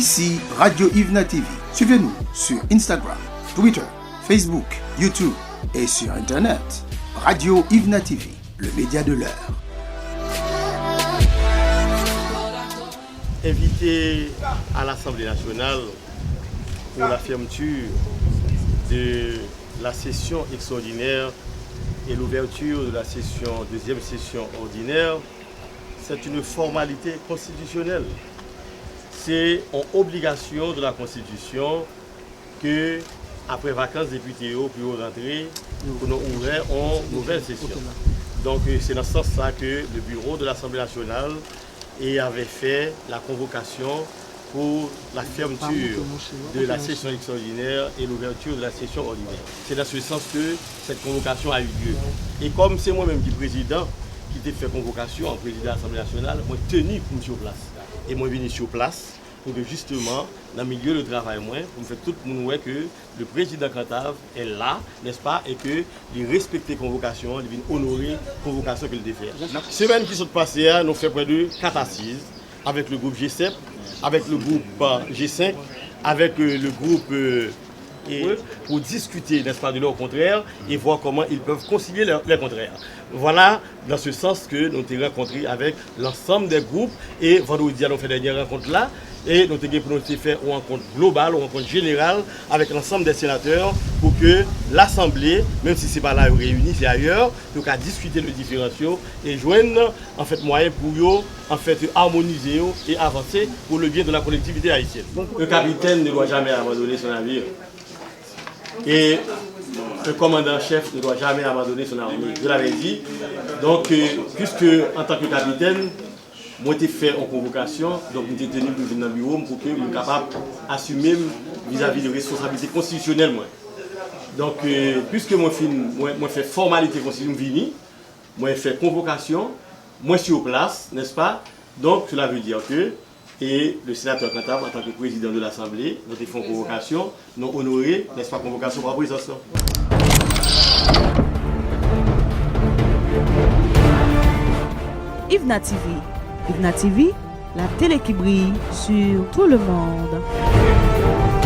Ici Radio Yvna TV. Suivez-nous sur Instagram, Twitter, Facebook, YouTube et sur Internet. Radio Yvna TV, le média de l'heure. Invité à l'Assemblée nationale pour la fermeture de la session extraordinaire et l'ouverture de la deuxième session ordinaire, c'est une formalité constitutionnelle. C'est une obligation de la Constitution que, après vacances députés, pour rentrer, pour nous ouvrir une nouvelle session. Donc c'est dans ce sens-là que le bureau de l'Assemblée nationale avait fait la convocation pour la fermeture de la session extraordinaire et l'ouverture de la session ordinaire. C'est dans ce sens que cette convocation a eu lieu. Et comme c'est moi-même qui président, qui a fait convocation en président de l'Assemblée nationale, moi tenu pour me sur place. Et moi venu sur place pour que justement, dans le milieu de travail, pour me faire tout le monde voir que le président Cantave est là, n'est-ce pas, et qu'il respecte les convocations, il vient honorer les convocations qu'il a fait. La semaine qui s'est passée, nous fait près de 4 assises avec le groupe G7, avec le groupe G5, avec le groupe pour discuter, n'est-ce pas, de leur contraire et voir comment ils peuvent concilier les contraires. Voilà dans ce sens que nous avons rencontré avec l'ensemble des groupes et vendredi, nous avons fait la dernière rencontre là et nous avons fait une rencontre globale, une rencontre générale avec l'ensemble des sénateurs pour que l'Assemblée, même si ce n'est pas là réunie, c'est ailleurs, nous avons discuter de différents et joindre en fait moyen pour harmoniser et avancer pour le bien de la collectivité haïtienne. Le capitaine ne doit jamais abandonner son navire. Et le commandant-chef ne doit jamais abandonner son armée. Je l'avais dit. Donc, puisque en tant que capitaine, moi j'ai fait en convocation, donc j'ai tenu pour venir dans le bureau pour que je sois capable d'assumer vis-à-vis de responsabilités constitutionnelles. Donc, puisque moi fais formalité constitutionnelle, moi fait convocation, moi je suis au place, n'est-ce pas? Donc, cela veut dire que et le sénateur Cantave, en tant que président de l'Assemblée, nous avons fait une convocation, nous avons honoré, n'est-ce pas, convocation par présence. Yvna TV. Yvna TV, la télé qui brille sur tout le monde.